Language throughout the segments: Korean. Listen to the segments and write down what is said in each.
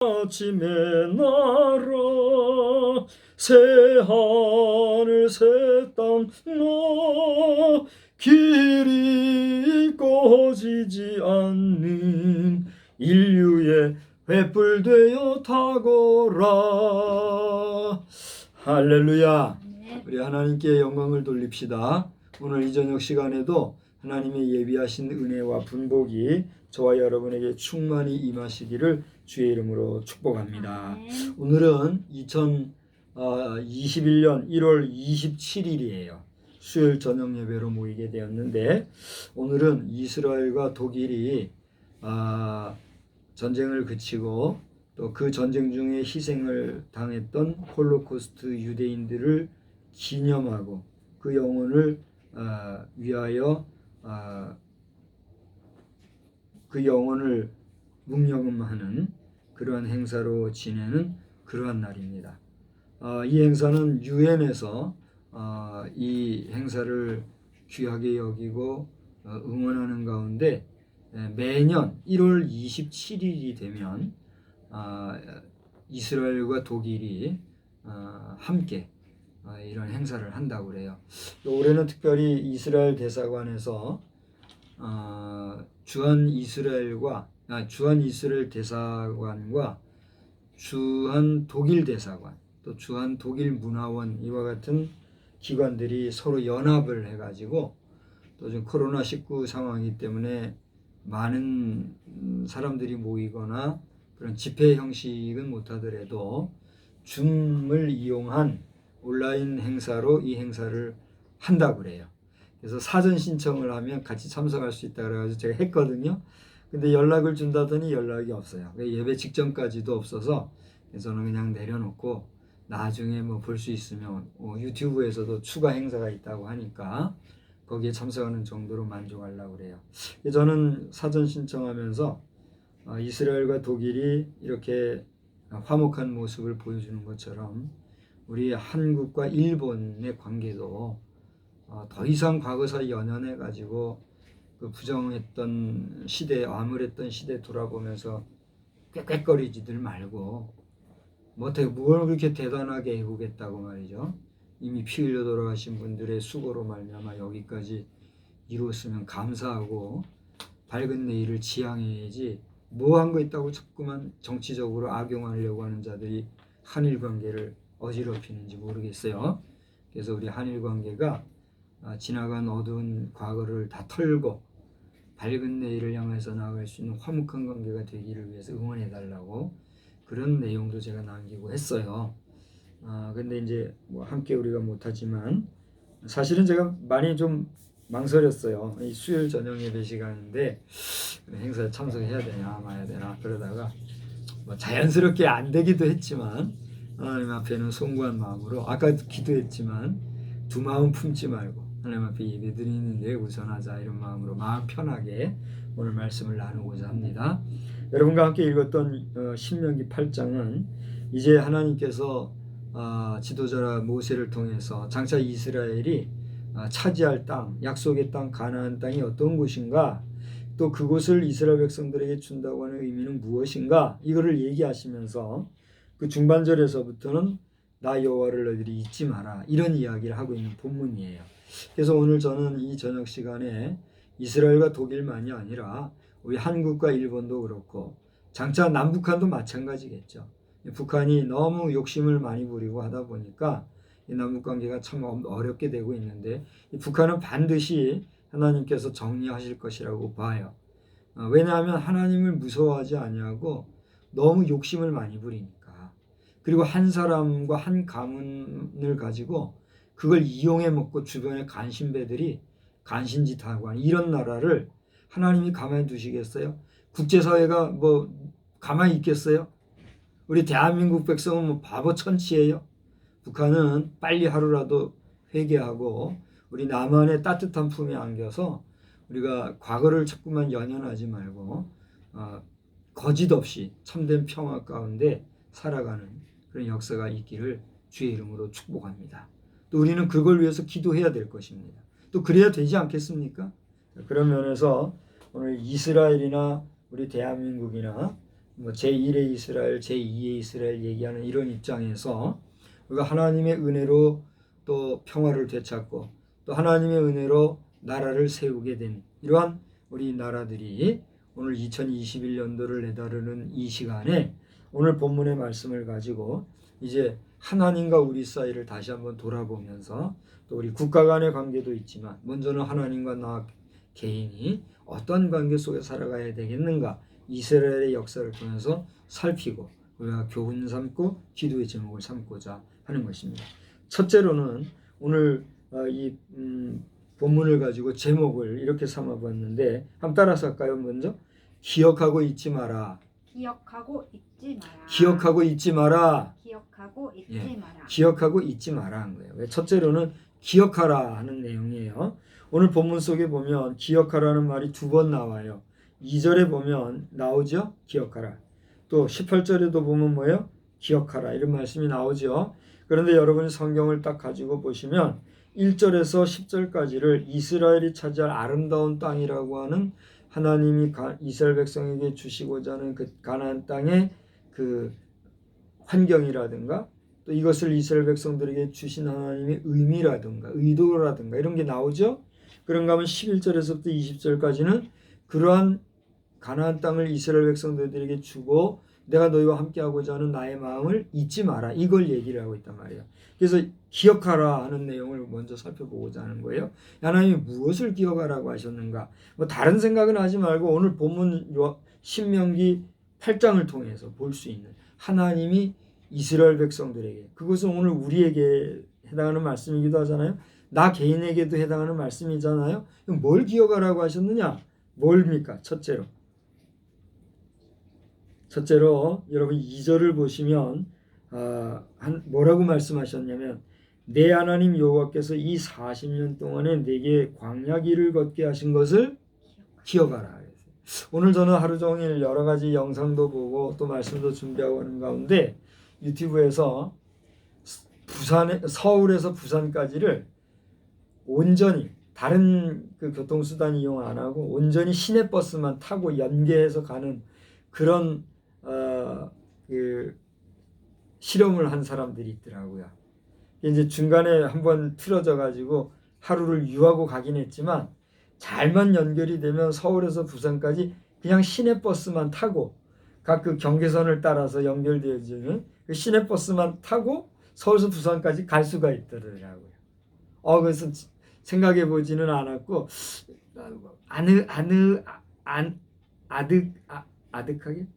아침의 나라 새하늘 새땅 너 길이 꺼지지 않는 인류의 횃불 되어 타거라. 할렐루야. 우리 하나님께 영광을 돌립시다. 오늘 이 저녁 시간에도 하나님의 예비하신 은혜와 분복이 저와 여러분에게 충만히 임하시기를 주의 이름으로 축복합니다. 오늘은 2021년 1월 27일이에요. 수요일 저녁 예배로 모이게 되었는데, 오늘은 이스라엘과 독일이 전쟁을 그치고 또 그 전쟁 중에 희생을 당했던 홀로코스트 유대인들을 기념하고 그 영혼을 위하여 그 영혼을 묵념하는 그러한 행사로 지내는 그러한 날입니다. 이 행사는 유엔에서 이 행사를 귀하게 여기고 응원하는 가운데 매년 1월 27일이 되면 이스라엘과 독일이 함께 이런 행사를 한다고 그래요. 올해는 특별히 이스라엘 대사관에서 주한 이스라엘 대사관과 주한 독일 대사관, 또 주한 독일 문화원 이와 같은 기관들이 서로 연합을 해가지고, 또 지금 코로나19 상황이기 때문에 많은 사람들이 모이거나 그런 집회 형식은 못하더라도 줌을 이용한 온라인 행사로 이 행사를 한다고 그래요. 그래서 사전 신청을 하면 같이 참석할 수 있다 그래가지고 제가 했거든요. 근데 연락을 준다더니 연락이 없어요. 예배 직전까지도 없어서 저는 그냥 내려놓고 나중에 뭐 볼 수 있으면 유튜브에서도 추가 행사가 있다고 하니까 거기에 참석하는 정도로 만족하려고 그래요. 저는 사전 신청하면서 이스라엘과 독일이 이렇게 화목한 모습을 보여주는 것처럼 우리 한국과 일본의 관계도 더 이상 과거사 연연해 가지고 그 부정했던 시대, 암울했던 시대 돌아보면서 꾀꾀거리지들 말고 뭘 그렇게 대단하게 해보겠다고 말이죠. 이미 피 흘려 돌아가신 분들의 수고로 말미암아 여기까지 이루었으면 감사하고 밝은 내일을 지향해야지, 뭐 한 거 있다고 자꾸만 정치적으로 악용하려고 하는 자들이 한일 관계를 어지럽히는지 모르겠어요. 그래서 우리 한일 관계가 지나간 어두운 과거를 다 털고 밝은 내일을 향해서 나아갈 수 있는 화목한 관계가 되기를 위해서 응원해달라고 그런 내용도 제가 남기고 했어요. 근데 이제 뭐 함께 우리가 못하지만, 사실은 제가 많이 좀 망설였어요. 이 수요일 저녁 예배 시간인데 행사에 참석해야 되냐 마야 되나 그러다가 뭐 자연스럽게 안 되기도 했지만, 하나님 앞에는 송구한 마음으로 아까 기도했지만 두 마음 품지 말고 하나님 앞에 예배드리는데 우선하자, 이런 마음으로 마음 편하게 오늘 말씀을 나누고자 합니다. 여러분과 함께 읽었던 신명기 8장은 이제 하나님께서 지도자 모세를 통해서 장차 이스라엘이 차지할 땅, 약속의 땅 가나안 땅이 어떤 곳인가, 또 그곳을 이스라엘 백성들에게 준다고 하는 의미는 무엇인가, 이거를 얘기하시면서 그 중반절에서부터는 나 여호와를 너희들이 잊지 마라, 이런 이야기를 하고 있는 본문이에요. 그래서 오늘 저는 이 저녁 시간에 이스라엘과 독일만이 아니라 우리 한국과 일본도 그렇고 장차 남북한도 마찬가지겠죠. 북한이 너무 욕심을 많이 부리고 하다 보니까 이 남북관계가 참 어렵게 되고 있는데, 이 북한은 반드시 하나님께서 정리하실 것이라고 봐요. 왜냐하면 하나님을 무서워하지 아니하고 너무 욕심을 많이 부리니까. 그리고 한 사람과 한 가문을 가지고 그걸 이용해 먹고 주변의 간신배들이 간신짓하고 하는 이런 나라를 하나님이 가만히 두시겠어요? 국제사회가 뭐 가만히 있겠어요? 우리 대한민국 백성은 뭐 바보 천치예요? 북한은 빨리 하루라도 회개하고 우리 남한의 따뜻한 품에 안겨서 우리가 과거를 자꾸만 연연하지 말고 거짓 없이 참된 평화 가운데 살아가는 그런 역사가 있기를 주의 이름으로 축복합니다. 또 우리는 그걸 위해서 기도해야 될 것입니다. 또 그래야 되지 않겠습니까? 그런 면에서 오늘 이스라엘이나 우리 대한민국이나 뭐 제1의 이스라엘, 제2의 이스라엘 얘기하는 이런 입장에서 우리가 하나님의 은혜로 또 평화를 되찾고 또 하나님의 은혜로 나라를 세우게 된 이러한 우리 나라들이 오늘 2021년도를 내다루는 이 시간에 오늘 본문의 말씀을 가지고 이제 하나님과 우리 사이를 다시 한번 돌아보면서 또 우리 국가 간의 관계도 있지만 먼저는 하나님과 나 개인이 어떤 관계 속에 살아가야 되겠는가 이스라엘의 역사를 통해서 살피고 우리가 교훈 삼고 기도의 제목을 삼고자 하는 것입니다. 첫째로는 오늘 이 본문을 가지고 제목을 이렇게 삼아봤는데 한번 따라서 할까요? 먼저 기억하고 잊지 마라. 기억하고 잊지 마라. 기억하고 잊지 마라. 기억하고 잊지 예, 마라. 기억하고 잊지 마라 한 거예요. 첫째로는 기억하라 하는 내용이에요. 오늘 본문 속에 보면 기억하라는 말이 2번 나와요. 2절에 보면 나오죠. 기억하라. 또 18절에도 보면 뭐예요? 기억하라 이런 말씀이 나오죠. 그런데 여러분이 성경을 딱 가지고 보시면 1절에서 10절까지를 이스라엘이 차지할 아름다운 땅이라고 하는 하나님이 이스라엘 백성에게 주시고자 하는 그 가나안 땅의 그 환경이라든가 또 이것을 이스라엘 백성들에게 주신 하나님의 의미라든가 의도라든가 이런 게 나오죠. 그런가 하면 11절에서부터 20절까지는 그러한 가나안 땅을 이스라엘 백성들에게 주고 내가 너희와 함께하고자 하는 나의 마음을 잊지 마라 이걸 얘기를 하고 있단 말이에요. 그래서 기억하라 하는 내용을 먼저 살펴보고자 하는 거예요. 하나님이 무엇을 기억하라고 하셨는가? 뭐 다른 생각은 하지 말고 오늘 본문 신명기 8장을 통해서 볼 수 있는 하나님이 이스라엘 백성들에게 그것은 오늘 우리에게 해당하는 말씀이기도 하잖아요. 나 개인에게도 해당하는 말씀이잖아요. 뭘 기억하라고 하셨느냐? 뭘입니까? 첫째로 여러분 2절을 보시면 뭐라고 말씀하셨냐면 내 하나님 여호와께서 이 40년 동안에 내게 광야 길을 걷게 하신 것을 기억하라. 오늘 저는 하루 종일 여러 가지 영상도 보고 또 말씀도 준비하고 하는 가운데 유튜브에서 서울에서 부산까지를 온전히 다른 그 교통수단 이용 안 하고 온전히 시내버스만 타고 연계해서 가는 그런 그 실험을 한 사람들이 있더라고요. 이제 중간에 한번 틀어져 가지고 하루를 유하고 가긴 했지만 잘만 연결이 되면 서울에서 부산까지 그냥 시내버스만 타고 각 그 경계선을 따라서 연결되어지는 그 시내버스만 타고 서울에서 부산까지 갈 수가 있더라고요. 그래서 생각해 보지는 않았고 아득하게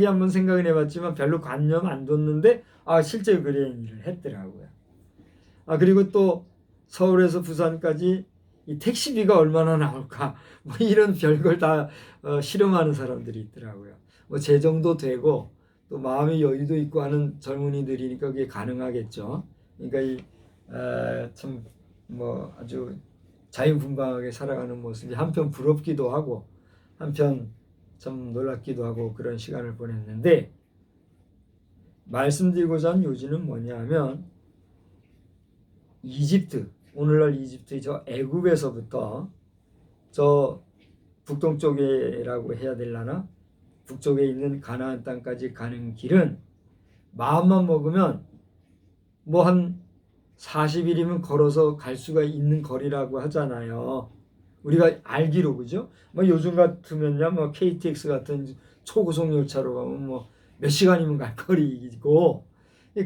한번 생각을 해봤지만 별로 관념 안 뒀는데 실제 그런 일을 했더라고요. 그리고 또 서울에서 부산까지 이 택시비가 얼마나 나올까 뭐 이런 별걸 다 실험하는 사람들이 있더라고요. 뭐 재정도 되고 또 마음의 여유도 있고 하는 젊은이들이니까 그게 가능하겠죠. 그러니까 참 뭐 아주 자유분방하게 살아가는 모습이 한편 부럽기도 하고 한편 참 놀랍기도 하고 그런 시간을 보냈는데 말씀드리고자 한 요지는 뭐냐면 이집트 오늘날 이집트 저 애굽에서부터 저 북동쪽이라고 해야 되려나 북쪽에 있는 가나안 땅까지 가는 길은 마음만 먹으면 뭐 한 40일이면 걸어서 갈 수가 있는 거리라고 하잖아요. 우리가 알기로 그죠? 뭐 요즘 같으면야 뭐 KTX 같은 초고속 열차로 가면 뭐 몇 시간이면 갈 거리이고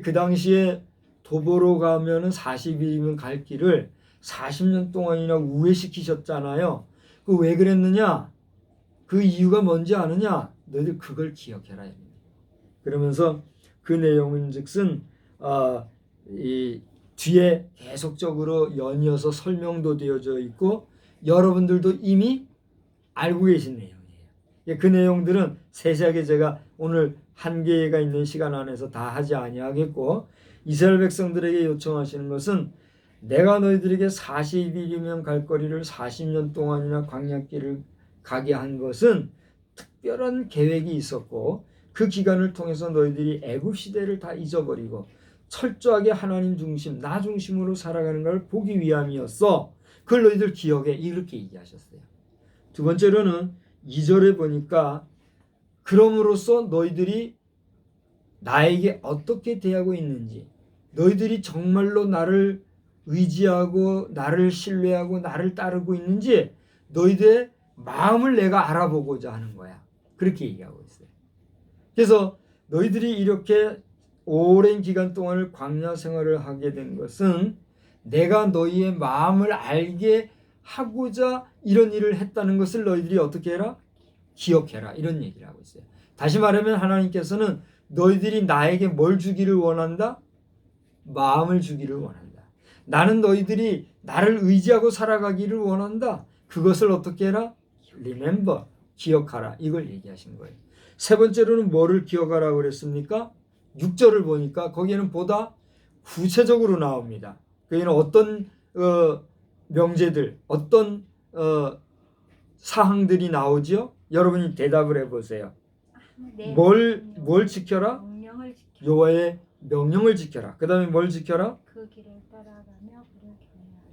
그 당시에 도보로 가면은 40일이면 갈 길을 40년 동안이나 우회시키셨잖아요. 그 왜 그랬느냐? 그 이유가 뭔지 아느냐? 너희들 그걸 기억해라. 그러면서 그 내용은즉슨 이 뒤에 계속적으로 연이어서 설명도 되어져 있고 여러분들도 이미 알고 계신 내용이에요. 그 내용들은 세세하게 제가 오늘 한계가 있는 시간 안에서 다 하지 아니하겠고 이스라엘 백성들에게 요청하시는 것은 내가 너희들에게 40일이면 갈 거리를 40년 동안이나 광야길을 가게 한 것은 특별한 계획이 있었고 그 기간을 통해서 너희들이 애굽 시대를 다 잊어버리고 철저하게 하나님 중심, 나 중심으로 살아가는 걸 보기 위함이었어. 그걸 너희들 기억해. 이렇게 얘기하셨어요. 두 번째로는 2절에 보니까 그럼으로써 너희들이 나에게 어떻게 대하고 있는지, 너희들이 정말로 나를 의지하고 나를 신뢰하고 나를 따르고 있는지 너희들의 마음을 내가 알아보고자 하는 거야. 그렇게 얘기하고 있어요. 그래서 너희들이 이렇게 오랜 기간 동안을 광야 생활을 하게 된 것은 내가 너희의 마음을 알게 하고자 이런 일을 했다는 것을 너희들이 어떻게 해라? 기억해라. 이런 얘기를 하고 있어요. 다시 말하면 하나님께서는 너희들이 나에게 뭘 주기를 원한다? 마음을 주기를 원한다. 나는 너희들이 나를 의지하고 살아가기를 원한다. 그것을 어떻게 해라? Remember, 기억하라. 이걸 얘기하신 거예요. 세 번째로는 뭐를 기억하라고 그랬습니까? 6절을 보니까 거기에는 보다 구체적으로 나옵니다. 거기는 어떤 명제들, 어떤 사항들이 나오지요? 여러분이 대답을 해보세요. 네. 뭘 지켜라? 명령을 지켜. 여호와의 명령을 지켜라. 그 다음에 뭘 지켜라? 그 길을 따라가며 그를 경외하라.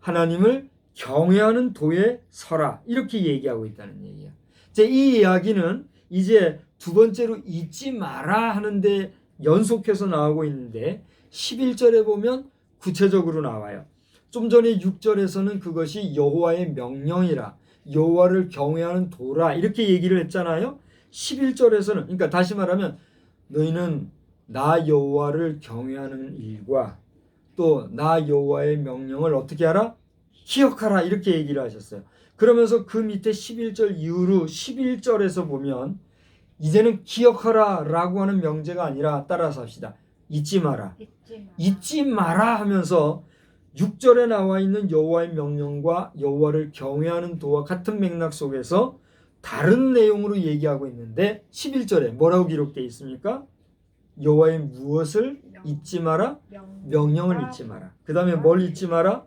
하나님을 경외하는 도에 서라. 이렇게 얘기하고 있다는 얘기야. 이제 이 이야기는 이제 두 번째로 잊지 마라 하는데 연속해서 나오고 있는데 11절에 보면 구체적으로 나와요. 좀 전에 6절에서는 그것이 여호와의 명령이라, 여호와를 경외하는 도라 이렇게 얘기를 했잖아요. 11절에서는, 그러니까 다시 말하면 너희는 나 여호와를 경외하는 일과 또 나 여호와의 명령을 어떻게 하라? 기억하라 이렇게 얘기를 하셨어요. 그러면서 그 밑에 11절 이후로 11절에서 보면 이제는 기억하라 라고 하는 명제가 아니라, 따라서 합시다. 잊지 마라. 잊지 마라 하면서 6절에 나와 있는 여호와의 명령과 여호와를 경외하는 도와 같은 맥락 속에서 다른 내용으로 얘기하고 있는데 11절에 뭐라고 기록되어 있습니까? 여호와의 무엇을 잊지 마라? 명령을 잊지 마라. 그 다음에 뭘 잊지 마라?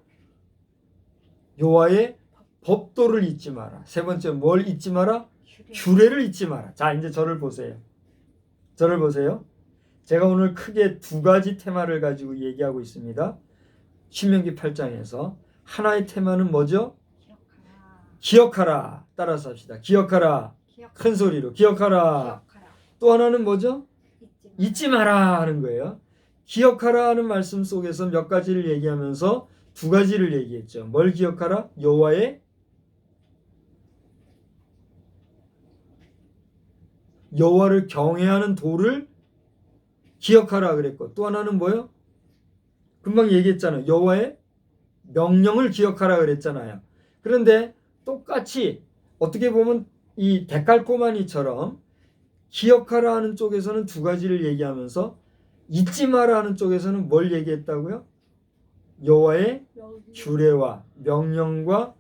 여호와의 법도를 잊지 마라. 세 번째 뭘 잊지 마라? 규례를 잊지 마라. 자, 이제 저를 보세요. 저를 보세요. 제가 오늘 크게 두 가지 테마를 가지고 얘기하고 있습니다. 신명기 8장에서 하나의 테마는 뭐죠? 기억하라. 따라서 합시다. 기억하라. 큰 소리로 기억하라. 또 하나는 뭐죠? 잊지 마라 하는 거예요. 기억하라 하는 말씀 속에서 몇 가지를 얘기하면서 두 가지를 얘기했죠. 뭘 기억하라? 여호와를 경외하는 도를 기억하라 그랬고, 또 하나는 뭐요? 금방 얘기했잖아요. 여호와의 명령을 기억하라 그랬잖아요. 그런데 똑같이 어떻게 보면 이 데칼코마니처럼 기억하라 하는 쪽에서는 두 가지를 얘기하면서 잊지 마라 하는 쪽에서는 뭘 얘기했다고요? 여호와의 규례와 명령과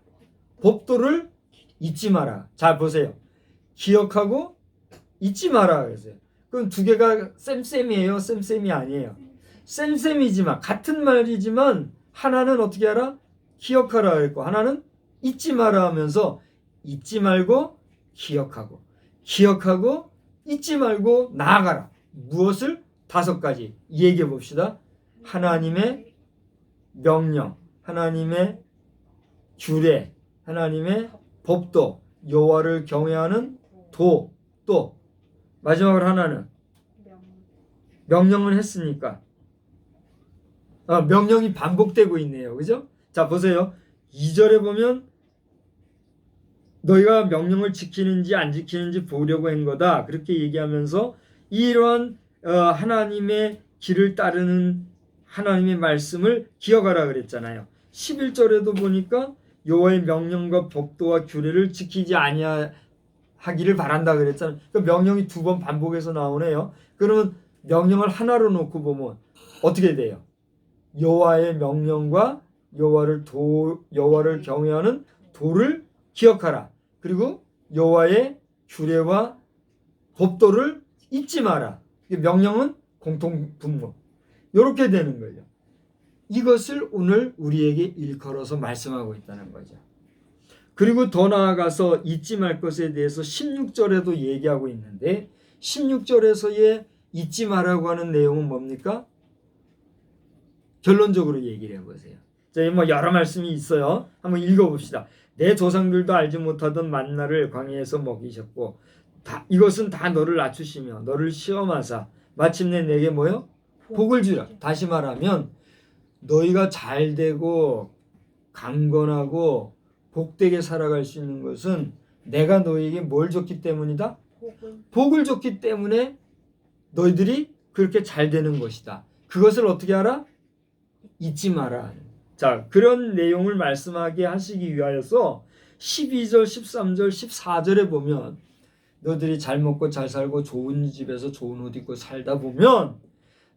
법도를 잊지 마라. 자, 보세요. 기억하고 잊지 마라 그랬어요. 그럼 두 개가 쌤쌤이에요? 쌤쌤이 아니에요? 쌤쌤이지만 같은 말이지만 하나는 어떻게 하라? 기억하라 그랬고 하나는 잊지 마라 하면서 잊지 말고 기억하고 잊지 말고 나아가라. 무엇을? 다섯 가지 얘기해 봅시다. 하나님의 명령, 하나님의 규례, 하나님의 법도, 여호와를 경외하는 도, 또 마지막으로 하나는 명령은 했으니까 명령이 반복되고 있네요. 그죠? 자, 보세요. 2절에 보면 너희가 명령을 지키는지 안 지키는지 보려고 한 거다. 그렇게 얘기하면서 이러한 하나님의 길을 따르는 하나님의 말씀을 기억하라 그랬잖아요. 11절에도 보니까 여호와의 명령과 법도와 규례를 지키지 아니하기를 바란다 그랬잖아요. 그 명령이 두 번 반복해서 나오네요. 그러면 명령을 하나로 놓고 보면 어떻게 돼요? 여호와의 명령과 여호와를 경외하는 도를 기억하라. 그리고 여호와의 규례와 법도를 잊지 마라. 명령은 공통분모. 이렇게 되는 거죠. 이것을 오늘 우리에게 일컬어서 말씀하고 있다는 거죠. 그리고 더 나아가서 잊지 말 것에 대해서 16절에도 얘기하고 있는데 16절에서의 잊지 말라고 하는 내용은 뭡니까? 결론적으로 얘기를 해보세요. 자, 뭐 여러 말씀이 있어요. 한번 읽어봅시다. 내 조상들도 알지 못하던 만나를 광야에서 먹이셨고 이것은 다 너를 낮추시며 너를 시험하사 마침내 내게 뭐요? 복을 주라. 다시 말하면 너희가 잘 되고 강건하고 복되게 살아갈 수 있는 것은 내가 너희에게 뭘 줬기 때문이다? 복을 줬기 때문에 너희들이 그렇게 잘 되는 것이다. 그것을 어떻게 알아? 잊지 마라. 자, 그런 내용을 말씀하게 하시기 위하여서 12절, 13절, 14절에 보면 너희들이 잘 먹고 잘 살고 좋은 집에서 좋은 옷 입고 살다 보면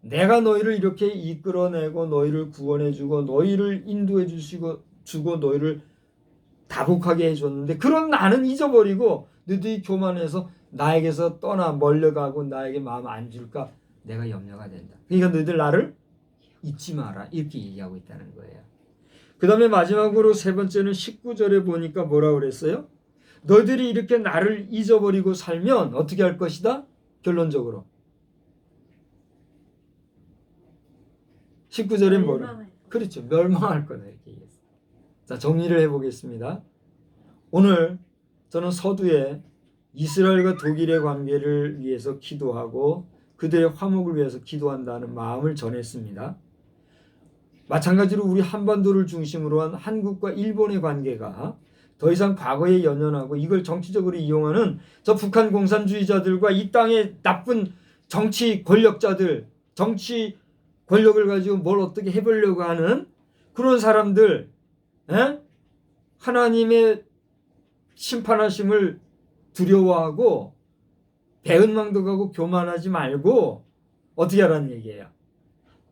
내가 너희를 이렇게 이끌어내고 너희를 구원해주고 너희를 인도해 주고 너희를 다복하게 해줬는데 그런 나는 잊어버리고 너희들이 교만해서 나에게서 떠나 멀려가고 나에게 마음 안 줄까 내가 염려가 된다. 그러니까 너희들 나를 잊지 마라 이렇게 얘기하고 있다는 거예요. 그 다음에 마지막으로 세 번째는 19절에 보니까 뭐라고 그랬어요? 너희들이 이렇게 나를 잊어버리고 살면 어떻게 할 것이다? 결론적으로 19절에 뭐라? 그렇죠. 멸망할 거다 이렇게 얘기했어요. 자, 정리를 해보겠습니다. 오늘 저는 서두에 이스라엘과 독일의 관계를 위해서 기도하고 그들의 화목을 위해서 기도한다는 마음을 전했습니다. 마찬가지로 우리 한반도를 중심으로 한 한국과 일본의 관계가 더 이상 과거에 연연하고 이걸 정치적으로 이용하는 저 북한 공산주의자들과 이 땅의 나쁜 정치 권력자들, 정치 권력을 가지고 뭘 어떻게 해보려고 하는 그런 사람들, 하나님의 심판하심을 두려워하고 배은망덕하고 교만하지 말고 어떻게 하라는 얘기예요?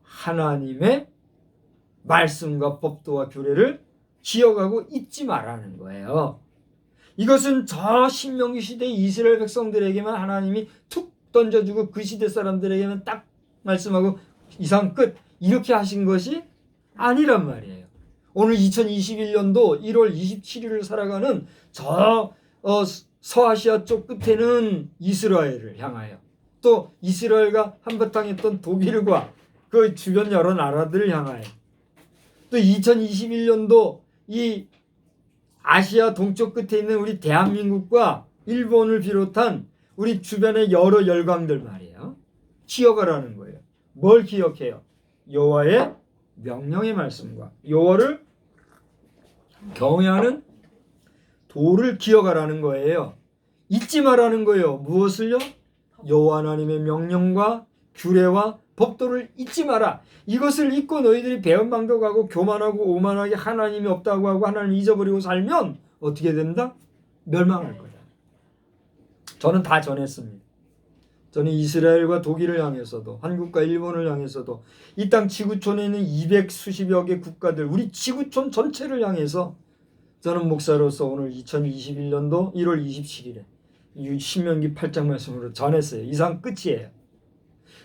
하나님의 말씀과 법도와 규례를 기억하고 잊지 말라는 거예요. 이것은 저 신명기 시대 이스라엘 백성들에게만 하나님이 툭 던져주고 그 시대 사람들에게는 딱 말씀하고 이상 끝 이렇게 하신 것이 아니란 말이에요. 오늘 2021년도 1월 27일을 살아가는 저 서아시아 쪽 끝에는 이스라엘을 향하여 또 이스라엘과 한바탕했던 독일과 그 주변 여러 나라들을 향하여 또 2021년도 이 아시아 동쪽 끝에 있는 우리 대한민국과 일본을 비롯한 우리 주변의 여러 열강들 말이에요. 기억하라는 거예요. 뭘 기억해요? 여호와의 명령의 말씀과 여호와를 경외하는 도를 기억하라는 거예요. 잊지 말라는 거예요. 무엇을요? 여호와 하나님의 명령과 규례와 법도를 잊지 마라. 이것을 잊고 너희들이 배은망덕하고 교만하고 오만하게 하나님이 없다고 하고 하나님 잊어버리고 살면 어떻게 된다? 멸망할 거다. 저는 다 전했습니다. 저는 이스라엘과 독일을 향해서도 한국과 일본을 향해서도 이 땅 지구촌에 있는 200수십여 개 국가들 우리 지구촌 전체를 향해서 저는 목사로서 오늘 2021년도 1월 27일에 신명기 8장 말씀으로 전했어요. 이상 끝이에요.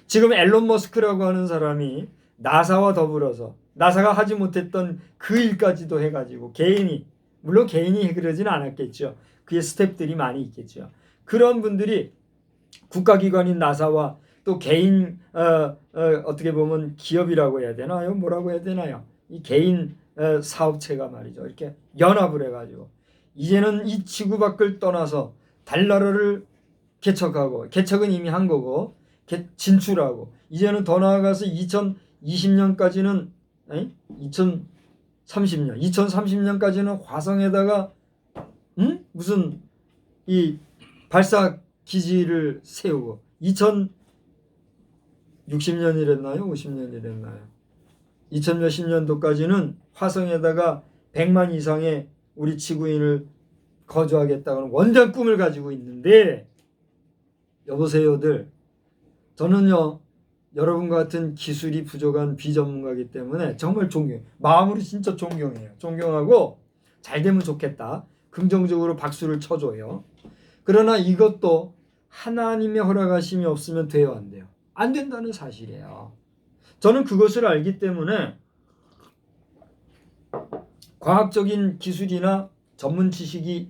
지금 앨런 머스크라고 하는 사람이 나사와 더불어서 나사가 하지 못했던 그 일까지도 해가지고 개인이 물론 개인이 그러지는 않았겠죠. 그의 스태프들이 많이 있겠죠. 그런 분들이 국가기관인 나사와 또 개인 어떻게 보면 기업이라고 해야 되나요? 뭐라고 해야 되나요? 이 개인 사업체가 말이죠. 이렇게 연합을 해가지고 이제는 이 지구 밖을 떠나서 달나라를 개척하고 개척은 이미 한 거고 진출하고 이제는 더 나아가서 2020년까지는 2030년까지는 화성에다가 무슨 이 발사 기지를 세우고 2060년이랬나요? 50년이랬나요? 2000몇십 년도까지는 화성에다가 100만 이상의 우리 지구인을 거주하겠다는 원대한 꿈을 가지고 있는데 여보세요들 저는요 여러분과 같은 기술이 부족한 비전문가이기 때문에 정말 존경해요. 마음으로 진짜 존경해요. 존경하고 잘 되면 좋겠다. 긍정적으로 박수를 쳐줘요. 그러나 이것도 하나님의 허락하심이 없으면 돼요 안 돼요? 안 된다는 사실이에요. 저는 그것을 알기 때문에 과학적인 기술이나 전문 지식이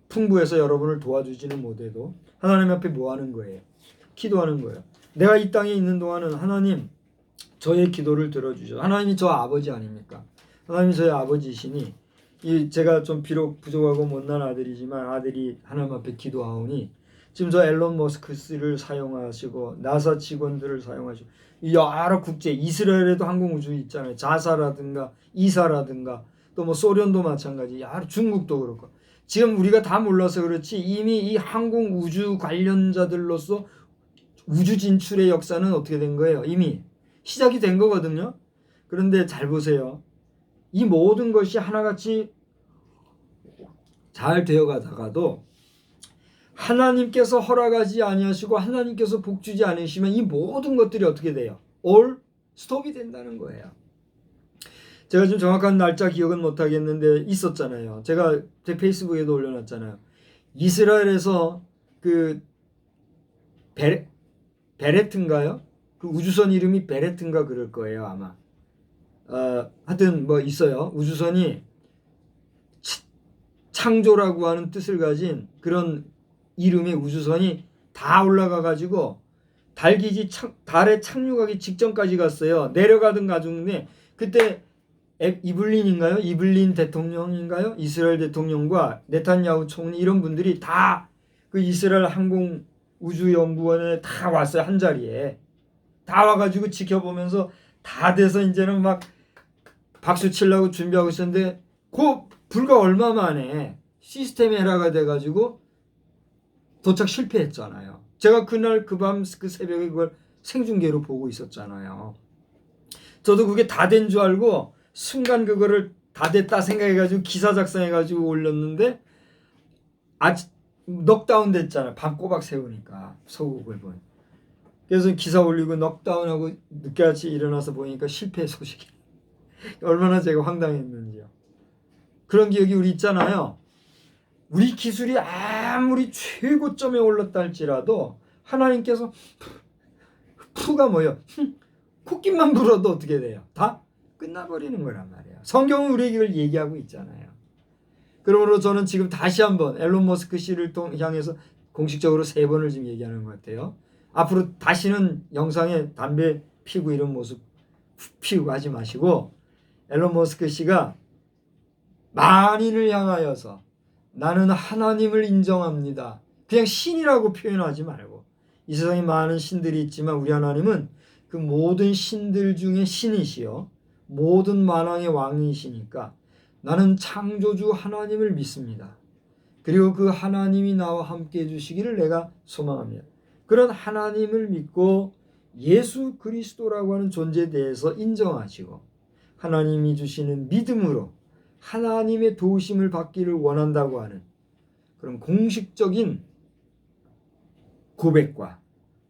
풍부해서 여러분을 도와주지는 못해도 하나님 앞에 뭐 하는 거예요? 기도하는 거예요. 내가 이 땅에 있는 동안은 하나님 저의 기도를 들어주셔. 하나님이 저 아버지 아닙니까? 하나님이 저의 아버지시니 제가 좀 비록 부족하고 못난 아들이지만 아들이 하나님 앞에 기도하오니 지금 저 앨런 머스크를 사용하시고 나사 직원들을 사용하시고 여러 국제 이스라엘에도 항공우주 있잖아요. 자사라든가 이사라든가 또 뭐 소련도 마찬가지. 여러 중국도 그렇고 지금 우리가 다 몰라서 그렇지 이미 이 항공우주 관련자들로서 우주 진출의 역사는 어떻게 된 거예요? 이미 시작이 된 거거든요. 그런데 잘 보세요. 이 모든 것이 하나같이 잘 되어가다가도 하나님께서 허락하지 아니하시고 하나님께서 복주지 않으시면 이 모든 것들이 어떻게 돼요? all 스톱이 된다는 거예요. 제가 지금 정확한 날짜 기억은 못하겠는데 있었잖아요. 제가 제 페이스북에도 올려놨잖아요. 이스라엘에서 그 베레트인가요? 그 우주선 이름이 베레트인가 그럴 거예요 아마. 하여튼 뭐 있어요. 우주선이 창조라고 하는 뜻을 가진 그런 이름의 우주선이 다 올라가 가지고 달에 착륙하기 직전까지 갔어요. 내려가던 가중에 그때 이블린인가요? 이블린 대통령인가요? 이스라엘 대통령과 네탄야후 총리 이런 분들이 다 그 이스라엘 항공 우주연구원에 다 왔어요. 한 자리에 다 와가지고 지켜보면서 다 돼서 이제는 막 박수 치려고 준비하고 있었는데 그 불과 얼마 만에 시스템 에러가 돼가지고 도착 실패했잖아요. 제가 그날 그 밤 그 새벽에 그걸 생중계로 보고 있었잖아요. 저도 그게 다 된 줄 알고 순간 그거를 다 됐다 생각해가지고 기사 작성해가지고 올렸는데 넉다운 됐잖아요. 밤 꼬박 새우니까 소국을 보니. 그래서 기사 올리고 넉다운하고 늦게같이 일어나서 보니까 실패 소식이 얼마나 제가 황당했는지요. 그런 기억이 우리 있잖아요. 우리 기술이 아무리 최고점에 올랐다 할지라도 하나님께서 푸가 뭐예요? 코끼만 불어도 어떻게 돼요? 다 끝나버리는 거란 말이에요. 성경은 우리에게 이걸 얘기하고 있잖아요. 그러므로 저는 지금 다시 한번 앨런 머스크 씨를 향해서 공식적으로 3번을 지금 얘기하는 것 같아요. 앞으로 다시는 영상에 담배 피우고 이런 모습 피우고 하지 마시고 앨런 머스크 씨가 만인을 향하여서 나는 하나님을 인정합니다. 그냥 신이라고 표현하지 말고 이 세상에 많은 신들이 있지만 우리 하나님은 그 모든 신들 중에 신이시여 모든 만왕의 왕이시니까 나는 창조주 하나님을 믿습니다. 그리고 그 하나님이 나와 함께 해주시기를 내가 소망합니다. 그런 하나님을 믿고 예수 그리스도라고 하는 존재에 대해서 인정하시고 하나님이 주시는 믿음으로 하나님의 도우심을 받기를 원한다고 하는 그런 공식적인 고백과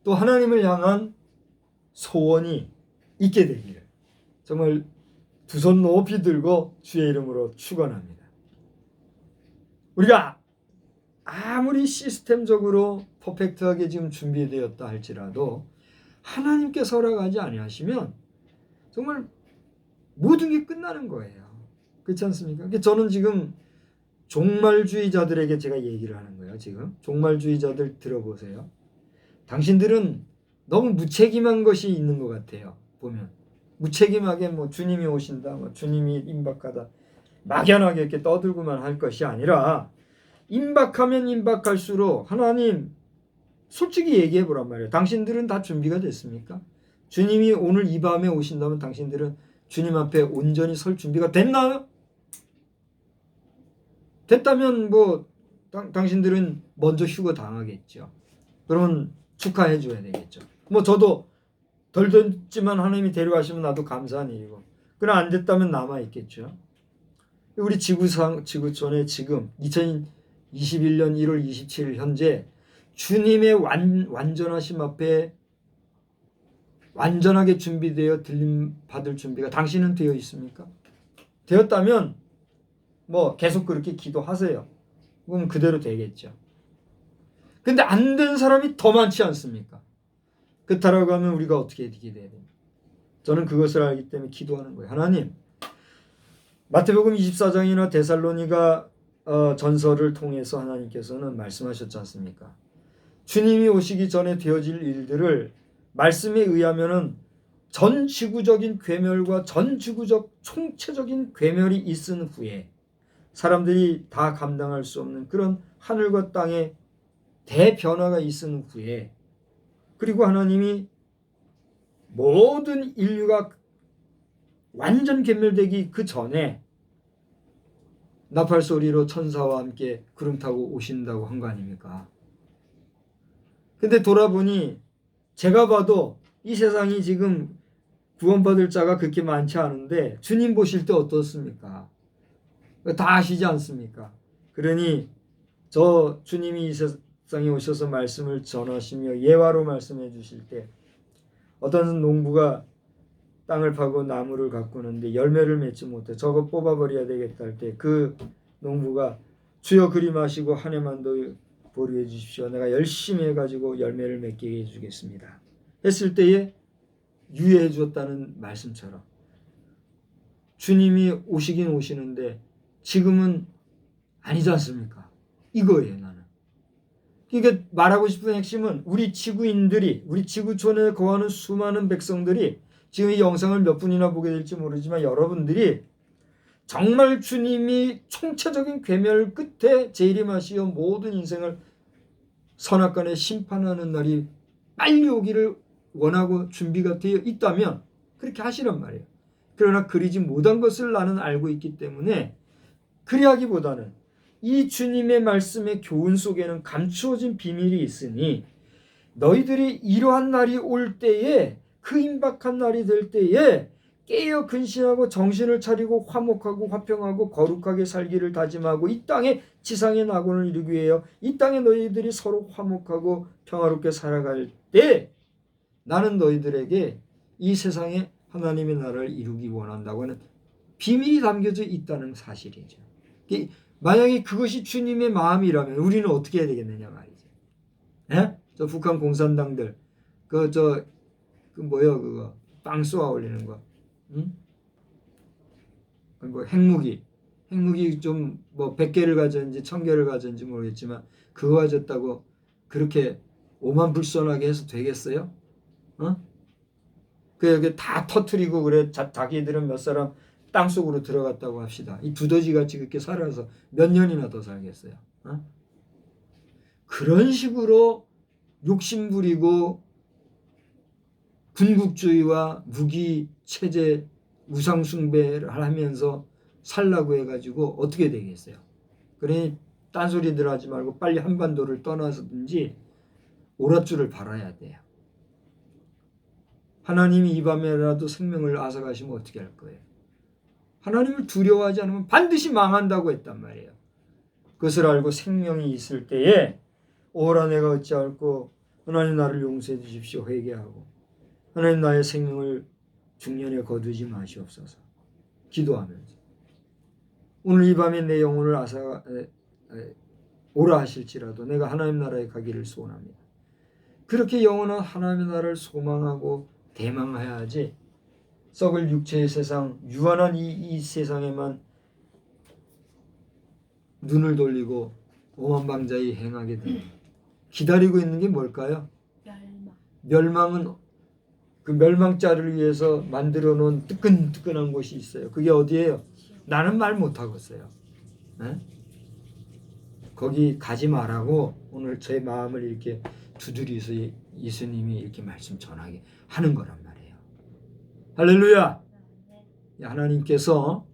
또 하나님을 향한 소원이 있게 되기를 정말 두 손 높이 들고 주의 이름으로 축원합니다. 우리가 아무리 시스템적으로 퍼펙트하게 지금 준비되었다 할지라도 하나님께서 허락하지 아니하시면 정말 모든 게 끝나는 거예요. 그렇지 않습니까? 저는 지금 종말주의자들에게 제가 얘기를 하는 거예요. 지금 종말주의자들 들어보세요. 당신들은 너무 무책임한 것이 있는 것 같아요. 보면 무책임하게 뭐 주님이 오신다, 뭐 주님이 임박하다 막연하게 이렇게 떠들고만 할 것이 아니라 임박하면 임박할수록 하나님 솔직히 얘기해 보란 말이에요. 당신들은 다 준비가 됐습니까? 주님이 오늘 이 밤에 오신다면 당신들은 주님 앞에 온전히 설 준비가 됐나요? 됐다면 뭐 당신들은 먼저 휴거 당하겠죠. 그러면 축하해 줘야 되겠죠. 뭐 저도 덜 됐지만 하나님이 데려가시면 나도 감사한 일이고. 그러나 안 됐다면 남아 있겠죠. 우리 지구촌에 지금 2021년 1월 27일 현재 주님의 완전하심 앞에 완전하게 준비되어 들림 받을 준비가 당신은 되어 있습니까? 되었다면 뭐 계속 그렇게 기도하세요. 그럼 그대로 되겠죠. 근데 안 된 사람이 더 많지 않습니까? 그렇다라고 하면 우리가 어떻게 되게 돼야 됩니까? 저는 그것을 알기 때문에 기도하는 거예요. 하나님, 마태복음 24장이나 데살로니가 전설을 통해서 하나님께서는 말씀하셨지 않습니까? 주님이 오시기 전에 되어질 일들을 말씀에 의하면은 전 지구적인 괴멸과 전 지구적 총체적인 괴멸이 있은 후에 사람들이 다 감당할 수 없는 그런 하늘과 땅의 대변화가 있은 후에, 그리고 하나님이 모든 인류가 완전 괴멸되기 그 전에 나팔 소리로 천사와 함께 구름 타고 오신다고 한 거 아닙니까? 근데 돌아보니 제가 봐도 이 세상이 지금 구원받을 자가 그렇게 많지 않은데 주님 보실 때 어떻습니까? 다 아시지 않습니까? 그러니 저 주님이 이 세상에 오셔서 말씀을 전하시며 예화로 말씀해 주실 때 어떤 농부가 땅을 파고 나무를 가꾸는데 열매를 맺지 못해 저거 뽑아버려야 되겠다 할 때 그 농부가 주여 그리 마시고 한 해만 더 보류해 주십시오. 내가 열심히 해가지고 열매를 맺게 해주겠습니다. 했을 때에 유예해 주었다는 말씀처럼 주님이 오시긴 오시는데 지금은 아니지 않습니까? 이거예요, 나는. 그러니까 말하고 싶은 핵심은 우리 지구인들이, 우리 지구촌에 거하는 수많은 백성들이 지금 이 영상을 몇 분이나 보게 될지 모르지만 여러분들이 정말 주님이 총체적인 괴멸 끝에 재림하시어 모든 인생을 선악간에 심판하는 날이 빨리 오기를 원하고 준비가 되어 있다면 그렇게 하시란 말이에요. 그러나 그리지 못한 것을 나는 알고 있기 때문에 그리하기보다는 이 주님의 말씀의 교훈 속에는 감추어진 비밀이 있으니 너희들이 이러한 날이 올 때에, 그 임박한 날이 될 때에 깨어 근신하고 정신을 차리고 화목하고 화평하고 거룩하게 살기를 다짐하고 이 땅에 지상의 낙원을 이루기 위하여 이 땅에 너희들이 서로 화목하고 평화롭게 살아갈 때 나는 너희들에게 이 세상에 하나님의 나라를 이루기 원한다고 하는 비밀이 담겨져 있다는 사실이죠. 만약에 그것이 주님의 마음이라면 우리는 어떻게 해야 되겠느냐 말이죠. 예? 저 북한 공산당들 그 뭐야 그거 빵 쏘아 올리는 거, 응? 뭐 핵무기 좀 뭐 100개를 가졌는지 1000개를 가졌는지 모르겠지만 그거 가졌다고 그렇게 오만불손하게 해서 되겠어요? 어? 그 다 터트리고 그래 자기들은 몇 사람 땅 속으로 들어갔다고 합시다. 이 두더지같이 그렇게 살아서 몇 년이나 더 살겠어요? 어? 그런 식으로 욕심부리고 군국주의와 무기 체제 우상숭배를 하면서 살라고 해가지고 어떻게 되겠어요? 그러니 딴소리들 하지 말고 빨리 한반도를 떠나서든지 오랏줄을 발아야 돼요. 하나님이 이 밤에라도 생명을 앗아가시면 어떻게 할 거예요? 하나님을 두려워하지 않으면 반드시 망한다고 했단 말이에요. 그것을 알고 생명이 있을 때에 오라 내가 어찌할꼬 하나님 나를 용서해 주십시오 회개하고 하나님 나의 생명을 중년에 거두지 마시옵소서 기도하면서 오늘 이 밤에 내 영혼을 오라 하실지라도 내가 하나님 나라에 가기를 소원합니다. 그렇게 영원한 하나님의 나라를 소망하고 대망해야지 썩을 육체의 세상, 유한한 이 세상에만 눈을 돌리고 오만방자히 행하게 됩니다. 기다리고 있는 게 뭘까요? 멸망은 그 멸망자를 위해서 만들어 놓은 뜨끈뜨끈한 곳이 있어요. 그게 어디예요? 나는 말 못하겠어요. 네? 거기 가지 말라고 오늘 제 마음을 이렇게 두드려서 예수님이 이렇게 말씀 전하게 하는 거란 말이에요. 할렐루야! 하나님께서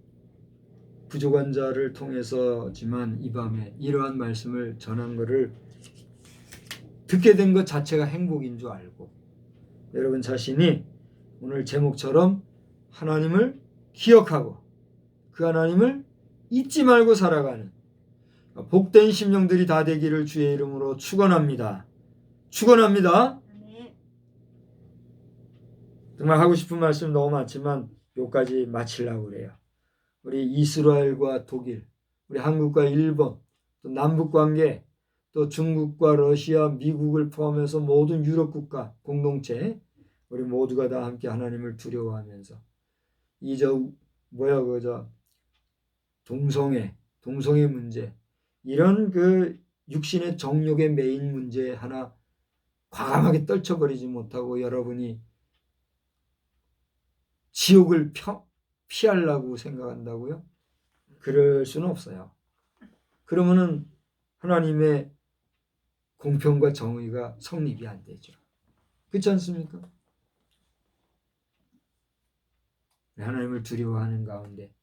부족한 자를 통해서지만 이 밤에 이러한 말씀을 전한 것을 듣게 된 것 자체가 행복인 줄 알고 여러분 자신이 오늘 제목처럼 하나님을 기억하고 그 하나님을 잊지 말고 살아가는 복된 심령들이 다 되기를 주의 이름으로 축원합니다. 축원합니다. 정말 하고 싶은 말씀 너무 많지만 여기까지 마치려고 그래요. 우리 이스라엘과 독일, 우리 한국과 일본, 또 남북관계, 또 중국과 러시아, 미국을 포함해서 모든 유럽 국가 공동체 우리 모두가 다 함께 하나님을 두려워하면서 동성애 문제 이런 그 육신의 정욕의 메인 문제 하나 과감하게 떨쳐버리지 못하고 여러분이 지옥을 피하려고 생각한다고요? 그럴 수는 없어요. 그러면은 하나님의 공평과 정의가 성립이 안 되죠. 그렇지 않습니까? 하나님을 두려워하는 가운데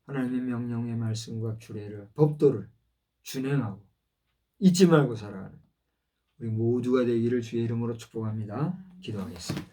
하나님의 명령의 말씀과 규례를, 법도를 준행하고 잊지 말고 살아가는 우리 모두가 되기를 주의 이름으로 축복합니다. 기도하겠습니다.